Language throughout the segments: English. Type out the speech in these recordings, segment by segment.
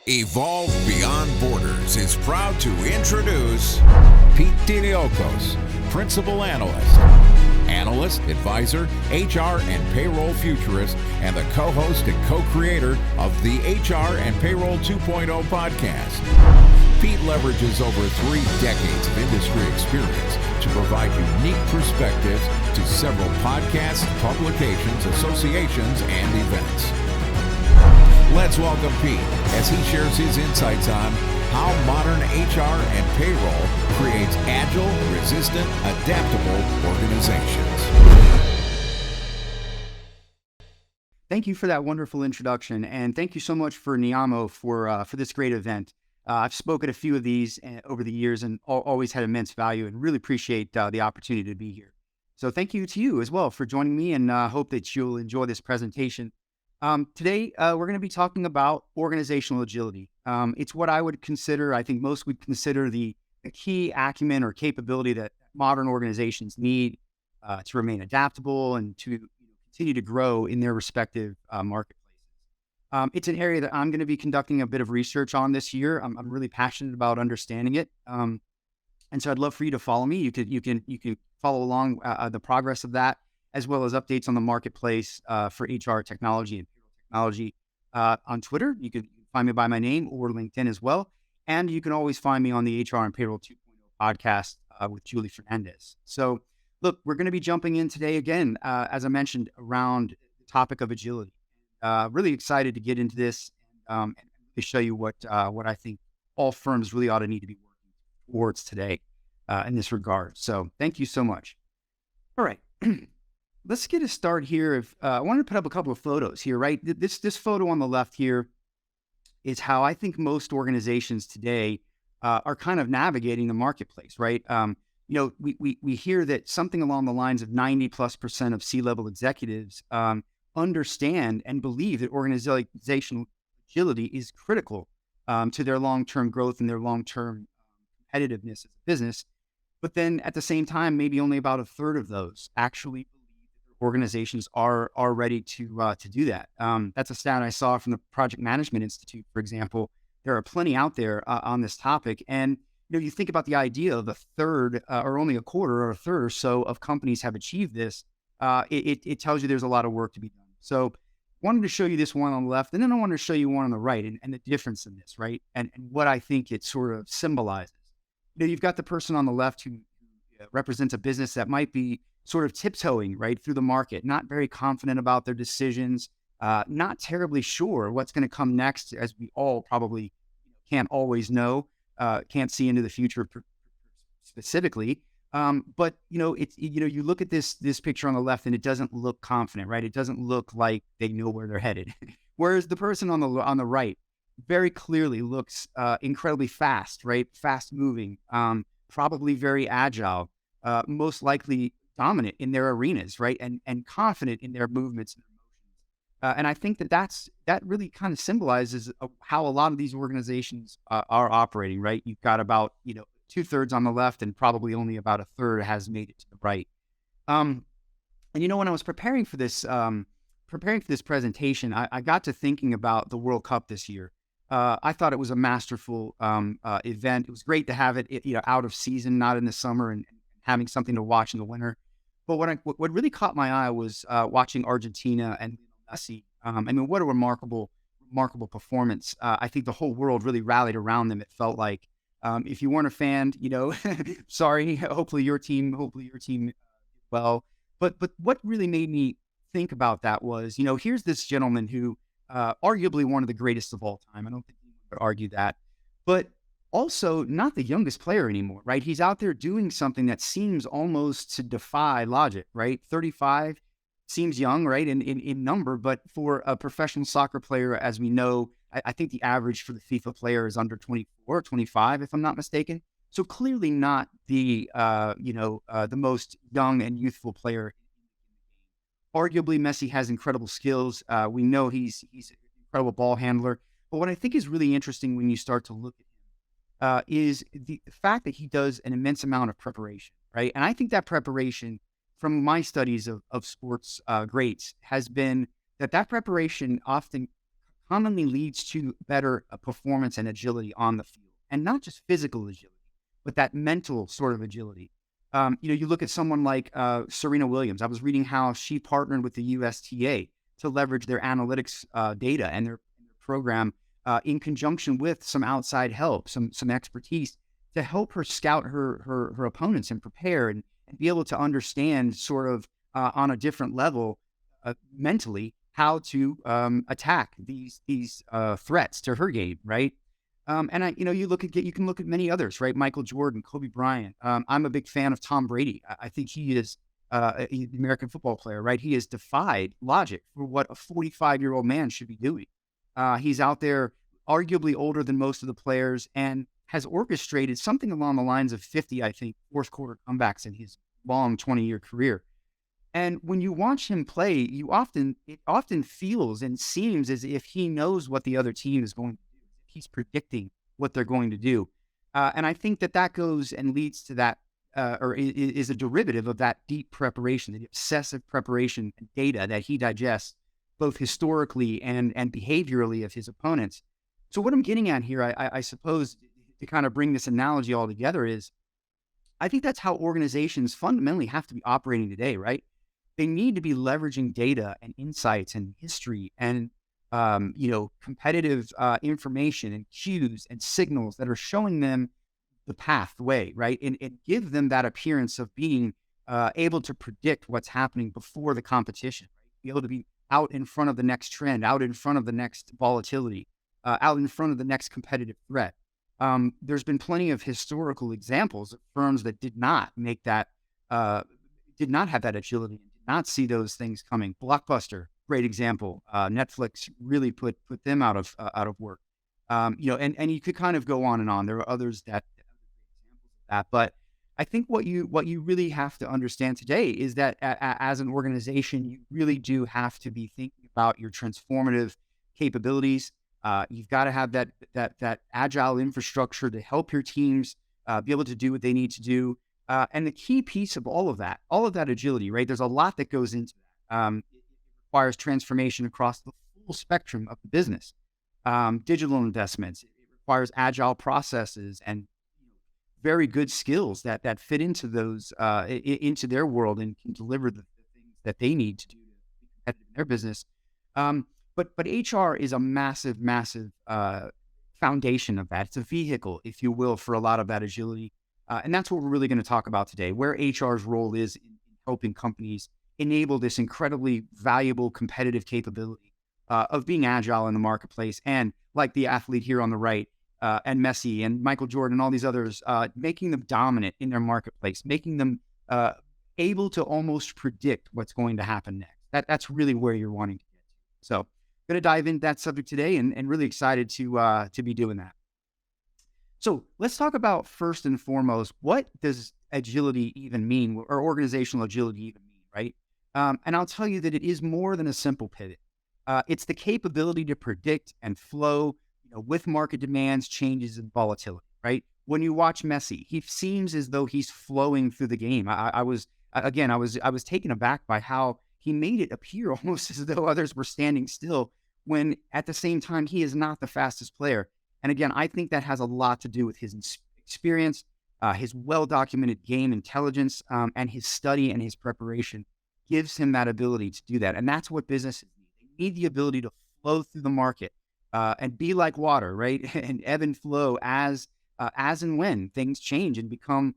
Evolve Beyond Borders is proud to introduce is proud to introduce Pete Tiliakos, Principal Analyst, Analyst, Advisor, HR and Payroll Futurist, and the co-host and co-creator of the HR and Payroll 2.0 podcast. Pete leverages over 3 decades of industry experience to provide unique perspectives to several podcasts, publications, associations, and events. Let's welcome Pete as he shares his insights on how modern HR and payroll creates agile, resistant, adaptable organizations. Thank you for that wonderful introduction, and thank you so much for Neeyamo for this great event. I've spoken at a few of these over the years and always had immense value, and really appreciate the opportunity to be here. So thank you to you as well for joining me, and hope that you'll enjoy this presentation. Today, we're going to be talking about organizational agility. It's what I would consider, I think most would consider the key acumen or capability that modern organizations need to remain adaptable and to continue to grow in their respective marketplaces. It's an area that I'm going to be conducting a bit of research on this year. I'm really passionate about understanding it. And so I'd love for you to follow me. You can follow along the progress of that, as well as updates on the marketplace for HR technology and payroll technology on Twitter. You can find me by my name or LinkedIn as well. And you can always find me on the HR and Payroll 2.0 podcast with Julie Fernandez. So look, we're going to be jumping in today again, as I mentioned, around the topic of agility. Really excited to get into this and to show you what I think all firms really ought to need to be working towards today in this regard. So thank you so much. All right. Let's get a start here. I wanted to put up a couple of photos here, right? This photo on the left here is how I think most organizations today are kind of navigating the marketplace, right? We hear that something along the lines of 90+% of C-level executives understand and believe that organizational agility is critical to their long-term growth and their long-term competitiveness as a business. But then at the same time, maybe only about a third of those actually organizations are ready to do that. That's a stat I saw from the Project Management Institute, for example. There are plenty out there on this topic. And you think about the idea of a third or only a quarter or a third or so of companies have achieved this. It tells you there's a lot of work to be done. So I wanted to show you this one on the left, and then I wanted to show you one on the right and the difference in this, right? And what I think it sort of symbolizes. You've got the person on the left who represents a business that might be sort of tiptoeing right through the market, not very confident about their decisions, not terribly sure what's going to come next, as we all probably can't always know, can't see into the future specifically. But you look at this picture on the left and it doesn't look confident, right? It doesn't look like they know where they're headed. Whereas the person on the right very clearly looks incredibly fast, right? Fast moving, probably very agile, most likely dominant in their arenas, right? And confident in their movements and emotions. And I think that really kind of symbolizes how a lot of these organizations are operating, right? You've got about, 2/3 on the left and probably only about a third has made it to the right. And when I was preparing for this presentation, I got to thinking about the World Cup this year. I thought it was a masterful event. It was great to have it, out of season, not in the summer, and having something to watch in the winter. But what really caught my eye was watching Argentina and Messi. What a remarkable performance. I think the whole world really rallied around them. It felt like if you weren't a fan, sorry. Hopefully your team did well. But what really made me think about that was, here's this gentleman who arguably one of the greatest of all time. I don't think anyone would argue that, but also not the youngest player anymore, right? He's out there doing something that seems almost to defy logic, right? 35 seems young, right? In number, but for a professional soccer player, as we know, I think the average for the FIFA player is under 24, 25, if I'm not mistaken. So clearly not the most young and youthful player. Arguably, Messi has incredible skills. We know he's an incredible ball handler. But what I think is really interesting when you start to look at is the fact that he does an immense amount of preparation, right? And I think that preparation, from my studies of sports greats, has been that preparation often commonly leads to better performance and agility on the field, and not just physical agility, but that mental sort of agility. You look at someone like Serena Williams. I was reading how she partnered with the USTA to leverage their analytics data and their program in conjunction with some outside help, some expertise to help her scout her opponents and prepare and be able to understand sort of on a different level mentally how to attack these threats to her game, right? You can look at many others, right? Michael Jordan, Kobe Bryant. I'm a big fan of Tom Brady. I think he is the American football player, right? He has defied logic for what a 45-year-old man should be doing. He's out there, arguably older than most of the players, and has orchestrated something along the lines of 50, I think, fourth quarter comebacks in his long 20-year career. And when you watch him play, it often feels and seems as if he knows what the other team is going to do. He's predicting what they're going to do. And I think that goes and leads to that, or is a derivative of that deep preparation, the obsessive preparation and data that he digests, both historically and behaviorally of his opponents. So what I'm getting at here, I suppose, to kind of bring this analogy all together is, I think that's how organizations fundamentally have to be operating today, right? They need to be leveraging data and insights and history and competitive information and cues and signals that are showing them the path, the way, right? And give them that appearance of being able to predict what's happening before the competition, right? Be able to be out in front of the next trend, out in front of the next volatility, out in front of the next competitive threat. There's been plenty of historical examples of firms that did not make that, did not have that agility, and did not see those things coming. Blockbuster, great example. Netflix really put them out of work. And you could kind of go on and on. There are others that examples of that, but I think what you really have to understand today is that as an organization, you really do have to be thinking about your transformative capabilities. You've got to have that agile infrastructure to help your teams be able to do what they need to do. And the key piece of all of that agility, right? There's a lot that goes into that. It requires transformation across the full spectrum of the business. Digital investments. It requires agile processes and very good skills that fit into those into their world and can deliver the things that they need to do to be competitive in their business. But HR is a massive foundation of that. It's a vehicle, if you will, for a lot of that agility. And that's what we're really going to talk about today, where HR's role is in helping companies enable this incredibly valuable competitive capability of being agile in the marketplace. And like the athlete here on the right, and Messi and Michael Jordan and all these others, making them dominant in their marketplace, making them able to almost predict what's going to happen next. That's really where you're wanting to get to. So I'm going to dive into that subject today and really excited to be doing that. So let's talk about, first and foremost, what does agility even mean, or organizational agility even mean, right? And I'll tell you that it is more than a simple pivot. It's the capability to predict and flow with market demands, changes, and volatility, right? When you watch Messi, he seems as though he's flowing through the game. I was taken aback by how he made it appear almost as though others were standing still, when at the same time he is not the fastest player. And again, I think that has a lot to do with his experience, his well-documented game intelligence, and his study and his preparation gives him that ability to do that. And that's what businesses need. They need the ability to flow through the market and be like water, right? And ebb and flow as and when things change and become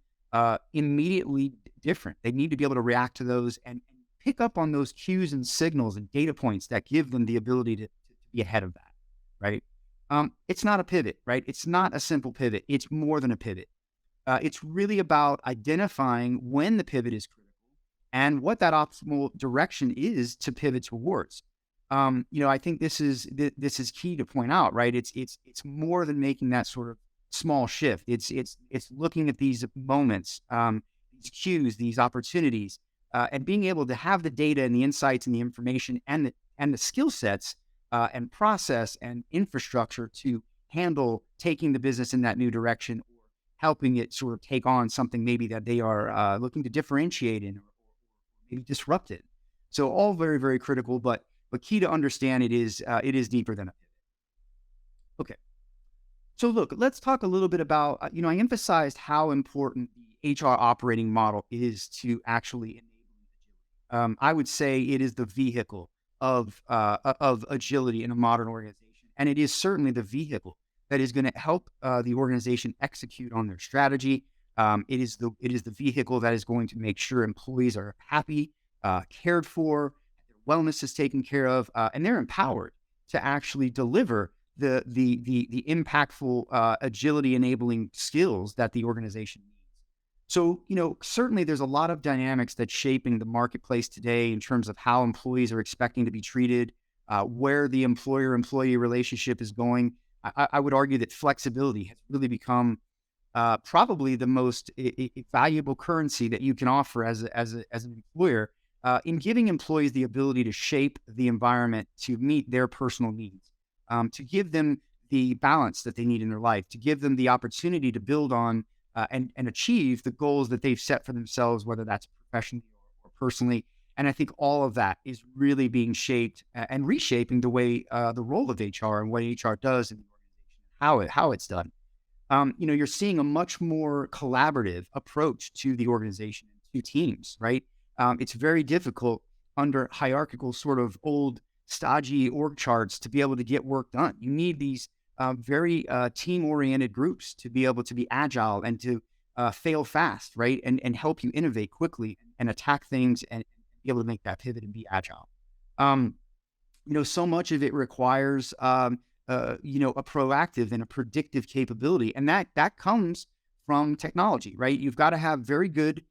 immediately different. They need to be able to react to those and pick up on those cues and signals and data points that give them the ability to be ahead of that, right? It's not a pivot, right? It's not a simple pivot. It's more than a pivot. It's really about identifying when the pivot is critical and what that optimal direction is to pivot towards. I think this is key to point out, right? It's more than making that sort of small shift. It's looking at these moments, these cues, these opportunities, and being able to have the data and the insights and the information and the skill sets and process and infrastructure to handle taking the business in that new direction, or helping it sort of take on something maybe that they are looking to differentiate in, or maybe disrupt it. So all very, very critical, but key to understand, it is deeper than a pivot. Okay. So look, let's talk a little bit about, I emphasized how important the HR operating model is to actually enable. I would say it is the vehicle of agility in a modern organization, and it is certainly the vehicle that is going to help the organization execute on their strategy. It is the vehicle that is going to make sure employees are happy, cared for, their wellness is taken care of, and they're empowered to actually deliver the impactful agility enabling skills that the organization needs. So, certainly there's a lot of dynamics that's shaping the marketplace today in terms of how employees are expecting to be treated, where the employer-employee relationship is going. I would argue that flexibility has really become probably the most valuable currency that you can offer as an employer in giving employees the ability to shape the environment to meet their personal needs, to give them the balance that they need in their life, to give them the opportunity to build on and achieve the goals that they've set for themselves, whether that's professionally or personally. And I think all of that is really being shaped and reshaping the way the role of HR and what HR does in the organization, how it's done. You're seeing a much more collaborative approach to the organization, to teams, right? It's very difficult under hierarchical sort of old stodgy org charts to be able to get work done. You need these very team-oriented groups to be able to be agile and to fail fast, right? And help you innovate quickly and attack things and be able to make that pivot and be agile. Um, so much of it requires, a proactive and a predictive capability. And that comes from technology, right? You've got to have very good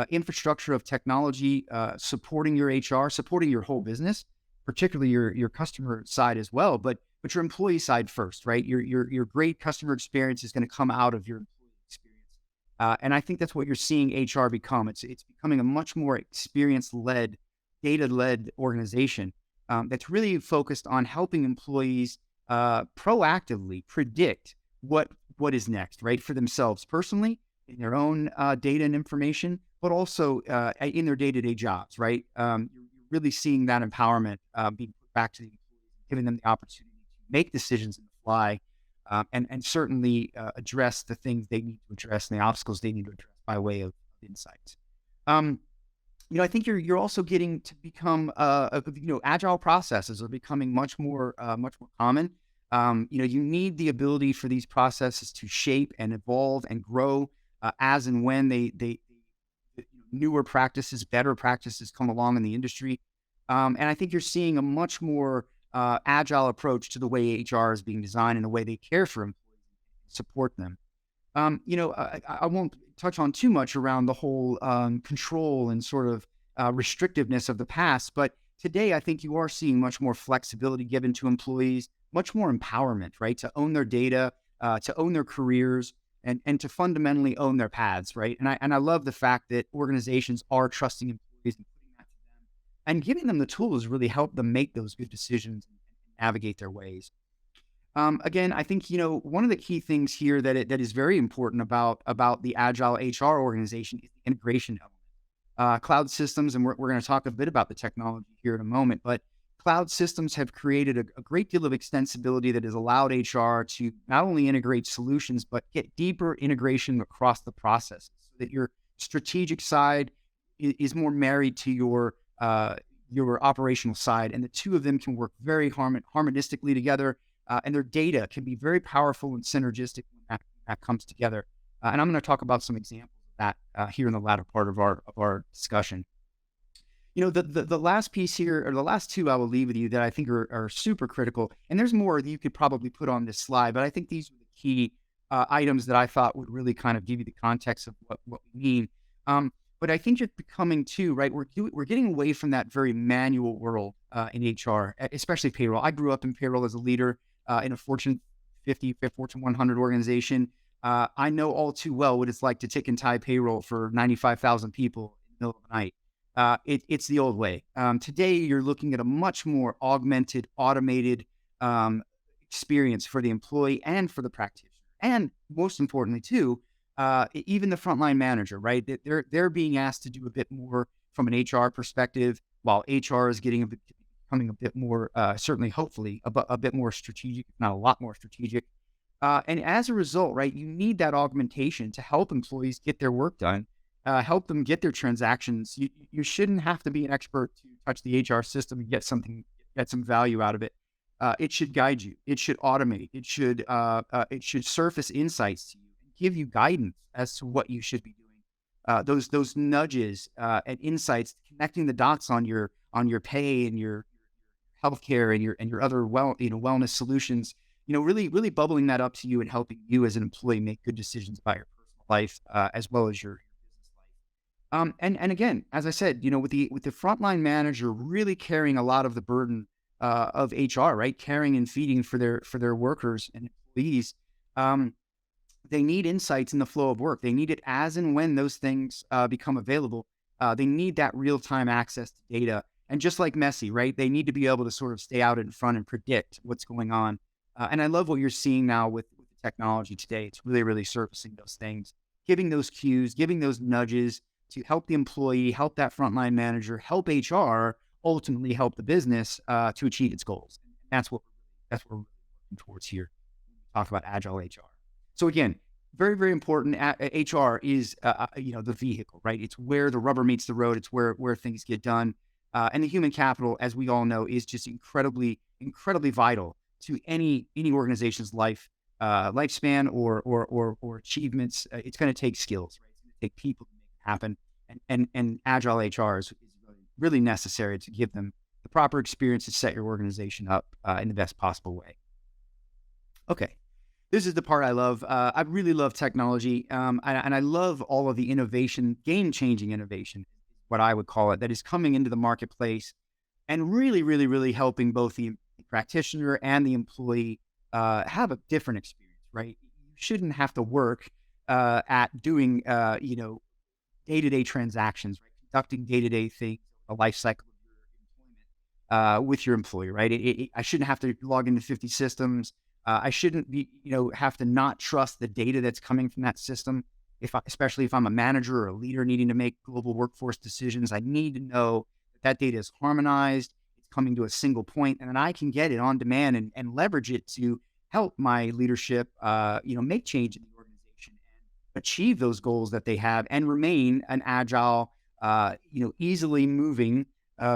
infrastructure of technology supporting your HR, supporting your whole business, particularly your customer side as well, but your employee side first, right? Your great customer experience is going to come out of your employee experience. And I think that's what you're seeing HR become. It's becoming a much more experience-led, data-led organization that's really focused on helping employees proactively predict what is next, right? For themselves personally, in their own data and information, but also in their day-to-day jobs, right? You're really seeing that empowerment being put back to the employees, giving them the opportunity to make decisions on the fly, and certainly address the things they need to address and the obstacles they need to address by way of insights. I think you're also getting to become, agile processes are becoming much more common. You need the ability for these processes to shape and evolve and grow as and when they newer practices, better practices come along in the industry. And I think you're seeing a much more agile approach to the way HR is being designed and the way they care for employees and support them. I won't touch on too much around the whole control and sort of restrictiveness of the past, but today I think you are seeing much more flexibility given to employees, much more empowerment, right? To own their data, to own their careers, and to fundamentally own their paths, right? And I love the fact that organizations are trusting employees and putting that to them and giving them the tools to really help them make those good decisions and navigate their ways. Again, I think, one of the key things here that is very important about the agile HR organization is the integration element. Cloud systems, and we're going to talk a bit about the technology here in a moment, but cloud systems have created a great deal of extensibility that has allowed HR to not only integrate solutions, but get deeper integration across the process so that your strategic side is more married to your operational side, and the two of them can work very harmonistically together. And their data can be very powerful and synergistic when that comes together. And I'm going to talk about some examples of that here in the latter part of our discussion. The last piece here, or the last two I will leave with you that I think are super critical, and there's more that you could probably put on this slide, but I think these are the key items that I thought would really kind of give you the context of what we mean. But I think it's becoming too, right? We're getting away from that very manual world in HR, especially payroll. I grew up in payroll as a leader in a Fortune 50, Fortune 100 organization. I know all too well what it's like to tick and tie payroll for 95,000 people in the middle of the night. It's the old way. Today, you're looking at a much more augmented, automated experience for the employee and for the practitioner. And most importantly, too, even the frontline manager, right? They're being asked to do a bit more from an HR perspective, while HR is becoming becoming a bit more, certainly, hopefully, a bit more strategic, if not a lot more strategic. And as a result, right, you need that augmentation to help employees get their work done, help them get their transactions. You shouldn't have to be an expert to touch the HR system and get some value out of it. It should guide you. It should automate. It should surface insights to you and give you guidance as to what you should be doing. Those nudges and insights, connecting the dots on your pay and your healthcare and your other wellness solutions. Really bubbling that up to you and helping you as an employee make good decisions about your personal life as well as your business life. And again, as I said, with the frontline manager really carrying a lot of the burden of HR, right, carrying and feeding for their workers and employees. They need insights in the flow of work. They need it as and when those things become available. They need that real-time access to data. And just like Messi, right, they need to be able to sort of stay out in front and predict what's going on. And I love what you're seeing now with the technology today. It's really, really surfacing those things, giving those cues, giving those nudges to help the employee, help that frontline manager, help HR, ultimately help the business to achieve its goals. And that's what we're working towards here when we talk about agile HR. So again, very, very important. HR is, the vehicle, right? It's where the rubber meets the road. It's where things get done. And the human capital, as we all know, is just incredibly, incredibly vital to any organization's lifespan or achievements. It's going to take skills, right? It's going to take people to make it happen. And agile HR is really necessary to give them the proper experience to set your organization up in the best possible way. Okay. This is the part I love. I really love technology, and I love all of the innovation, game-changing innovation, what I would call it, that is coming into the marketplace and really, really, really helping both the practitioner and the employee have a different experience, right? You shouldn't have to work at doing, day-to-day transactions, right? Conducting day-to-day things, the life cycle of your employment with your employee, right? I shouldn't have to log into 50 systems. I shouldn't be, have to not trust the data that's coming from that system. Especially if I'm a manager or a leader needing to make global workforce decisions, I need to know that data is harmonized, it's coming to a single point, and then I can get it on demand and leverage it to help my leadership, make change in the organization and achieve those goals that they have and remain an agile, easily moving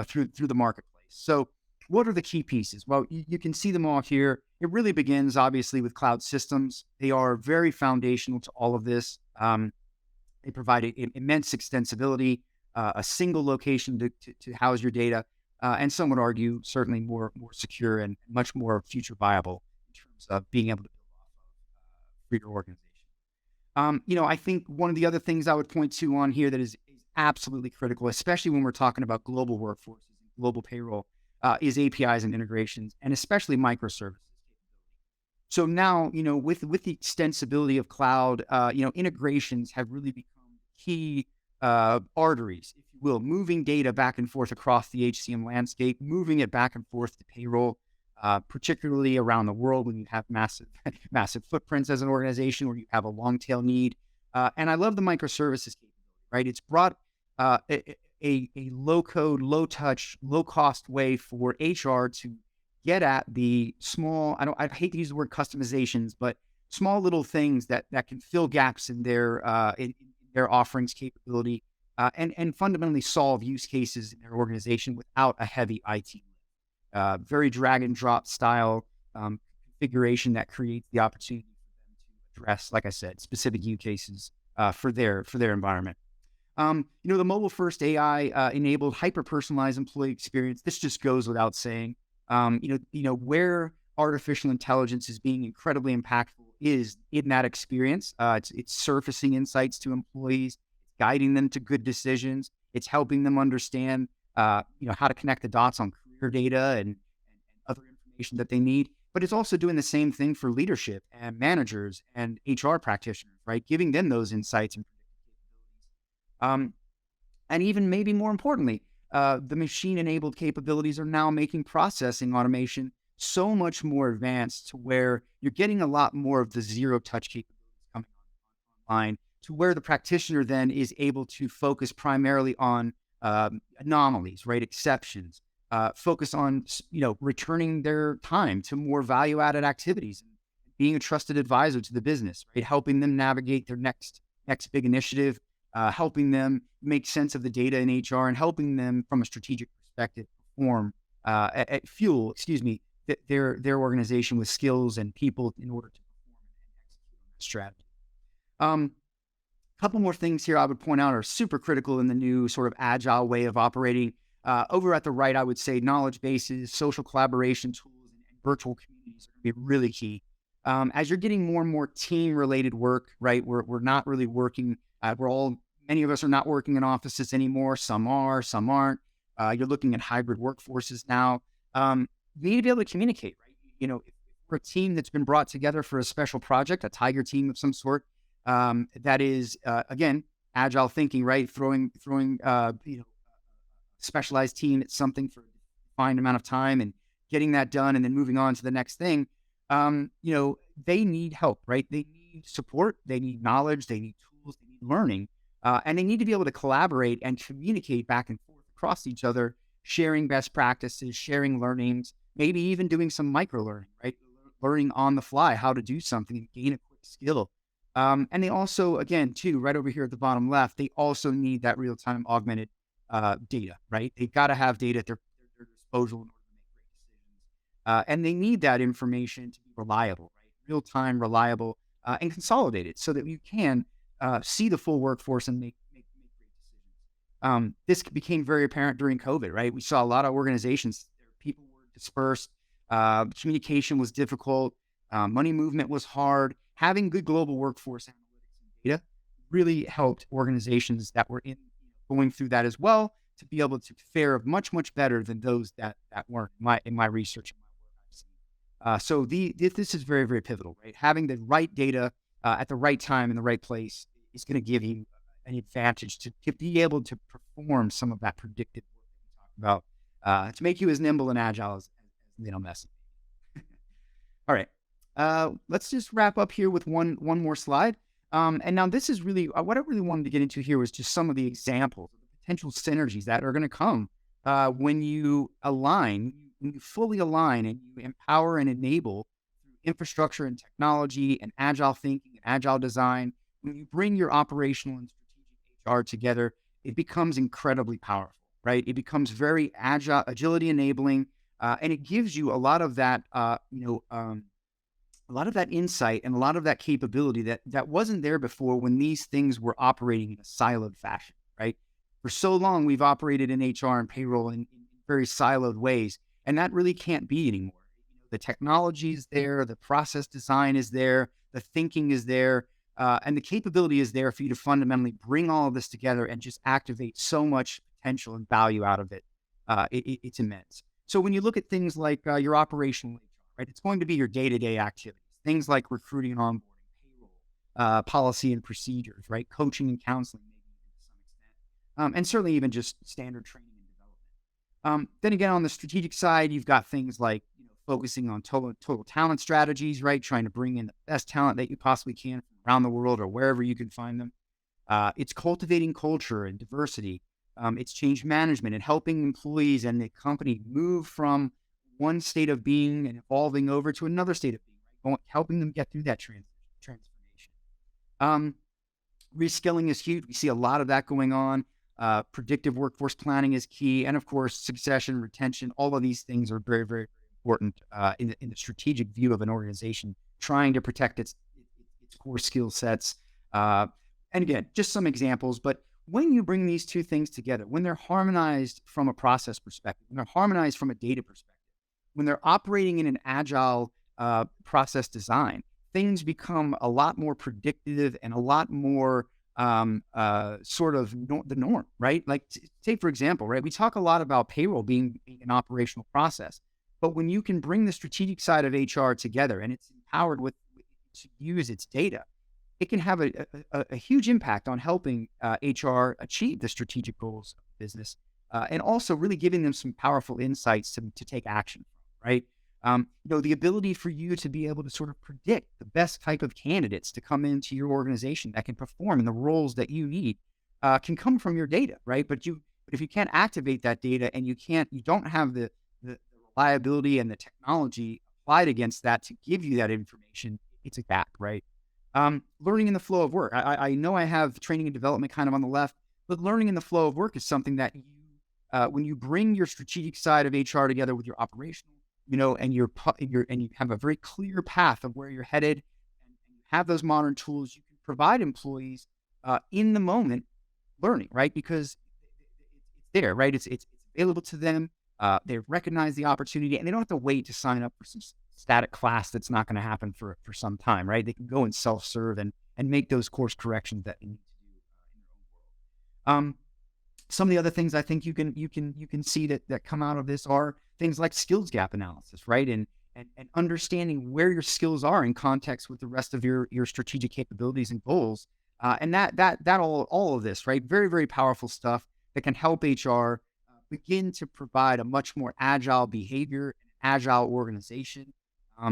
through the marketplace. So what are the key pieces? Well, you can see them all here. It really begins, obviously, with cloud systems. They are very foundational to all of this. They provide immense extensibility, a single location to house your data, and some would argue certainly more secure and much more future viable in terms of being able to build off of for your organization. I think one of the other things I would point to on here that is absolutely critical, especially when we're talking about global workforces and global payroll, is APIs and integrations, and especially microservices. So now, with the extensibility of cloud, integrations have really become key arteries, if you will, moving data back and forth across the HCM landscape, moving it back and forth to payroll, particularly around the world when you have massive footprints as an organization, where you have a long tail need. And I love the microservices capability, right? It's brought a low code, low touch, low cost way for HR to get at the small, I hate to use the word customizations, but small little things that can fill gaps in their offerings capability, and fundamentally solve use cases in their organization without a heavy IT. Very drag and drop style configuration that creates the opportunity for them to address, like I said, specific use cases for their environment. The mobile first AI enabled hyper personalized employee experience. This just goes without saying. Where artificial intelligence is being incredibly impactful is in that experience. It's surfacing insights to employees, guiding them to good decisions. It's helping them understand, how to connect the dots on career data and other information that they need. But it's also doing the same thing for leadership and managers and HR practitioners, right? Giving them those insights and capabilities. And even maybe more importantly, the machine-enabled capabilities are now making processing automation so much more advanced, to where you're getting a lot more of the zero-touch capabilities coming online, to where the practitioner then is able to focus primarily on anomalies, right? Exceptions, focus on, returning their time to more value-added activities, being a trusted advisor to the business, right? Helping them navigate their next big initiative, helping them make sense of the data in HR, and helping them from a strategic perspective perform, their organization with skills and people in order to perform and execute on that strategy. Couple more things here I would point out are super critical in the new sort of agile way of operating. Over at the right, I would say knowledge bases, social collaboration tools, and virtual communities are going to be really key. As you're getting more and more team-related work, right? We're not really working. Many of us are not working in offices anymore. Some are, some aren't. You're looking at hybrid workforces now. You need to be able to communicate, right? If we're a team that's been brought together for a special project, a tiger team of some sort, that is, again, agile thinking, right? Throwing specialized team at something for a defined amount of time and getting that done and then moving on to the next thing. They need help, right? They need support, they need knowledge, they need tools, they need learning, and they need to be able to collaborate and communicate back and forth across each other, sharing best practices, sharing learnings, maybe even doing some micro learning, right? Learning on the fly how to do something and gain a quick skill. And they also, again, too, right over here at the bottom left, they also need that real-time augmented data, right? They've got to have data at their disposal in order to make great decisions. And they need that information to be reliable, right? Real-time, reliable, and consolidated so that you can see the full workforce and make great decisions. This became very apparent during COVID, right? We saw a lot of organizations, people were dispersed, communication was difficult, money movement was hard. Having good global workforce analytics and data really helped organizations that were going through that as well to be able to fare much, much better than those that weren't in my research and my work I've seen. So this is very, very pivotal, right? Having the right data at the right time in the right place is going to give you an advantage to be able to perform some of that predictive work that we talked about, to make you as nimble and agile as Messi. All right. Let's just wrap up here with one more slide. And now this is really, what I really wanted to get into here was just some of the examples of the potential synergies that are going to come when you fully align and you empower and enable infrastructure and technology and agile thinking and agile design. When you bring your operational and strategic HR together, it becomes incredibly powerful, right? It becomes very agility enabling, and it gives you a lot of that, a lot of that insight and a lot of that capability that wasn't there before when these things were operating in a siloed fashion, right? For so long, we've operated in HR and payroll in very siloed ways, and that really can't be anymore. The technology is there, the process design is there, the thinking is there, and the capability is there for you to fundamentally bring all of this together and just activate so much potential and value out of it. It's immense. So when you look at things like your operational HR, right, it's going to be your day-to-day activities, things like recruiting and onboarding, payroll, policy and procedures, right, coaching and counseling, maybe even to some extent, and certainly even just standard training and development. Then again, on the strategic side, you've got things like focusing on total talent strategies, right, trying to bring in the best talent that you possibly can from around the world or wherever you can find them. It's cultivating culture and diversity. It's change management and helping employees and the company move from one state of being and evolving over to another state of being, right? Helping them get through that transformation. Reskilling is huge. We see a lot of that going on. Predictive workforce planning is key. And of course, succession, retention, all of these things are very, very important in the strategic view of an organization trying to protect its core skill sets. And again, just some examples, but when you bring these two things together, when they're harmonized from a process perspective, when they're harmonized from a data perspective, when they're operating in an agile process design, things become a lot more predictive and a lot more sort of the norm, right? Like take, for example, right? We talk a lot about payroll being an operational process, but when you can bring the strategic side of HR together and it's empowered to use its data, it can have a huge impact on helping HR achieve the strategic goals of the business, and also really giving them some powerful insights to take action from, right? The ability for you to be able to sort of predict the best type of candidates to come into your organization that can perform in the roles that you need can come from your data, right? But But if you can't activate that data and you don't have the reliability and the technology applied against that to give you that information, it's a gap, right? Learning in the flow of work. I know I have training and development kind of on the left, but learning in the flow of work is something that when you bring your strategic side of HR together with your operational, and and you have a very clear path of where you're headed, and you have those modern tools, you can provide employees in the moment learning, right? Because it's there, right? It's available to them. They recognize the opportunity, and they don't have to wait to sign up for some static class that's not going to happen for some time, right? They can go and self-serve and make those course corrections that they need to do in their own world. Some of the other things I think you can see that come out of this are things like skills gap analysis, right? And understanding where your skills are in context with the rest of your strategic capabilities and goals. And that all of this, right? Very, very powerful stuff that can help HR begin to provide a much more agile behavior, agile organization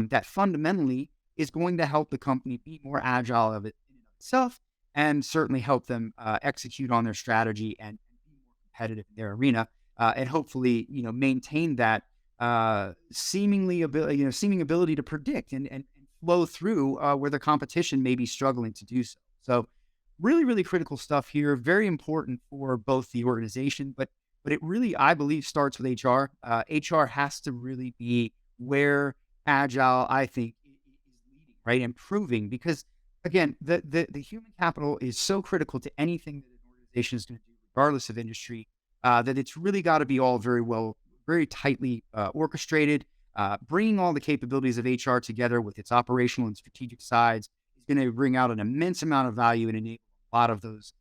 that fundamentally is going to help the company be more agile of it in and of itself, and certainly help them execute on their strategy and be more competitive in their arena, and hopefully maintain that seeming ability to predict and flow through where the competition may be struggling to do so. So really, really critical stuff here. Very important for both the organization, but it really, I believe, starts with HR. HR has to really be where agile, I think, is leading, right? Improving, because again, the human capital is so critical to anything that an organization is going to do, regardless of industry, that it's really got to be all very tightly orchestrated. Bringing all the capabilities of HR together with its operational and strategic sides is going to bring out an immense amount of value and enable a lot of those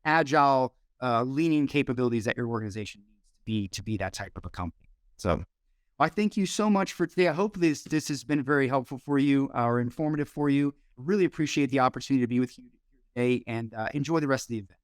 agile, leaning capabilities that your organization needs to be that type of a company. So I thank you so much for today. I hope this has been very helpful for you or informative for you. Really appreciate the opportunity to be with you today, and enjoy the rest of the event.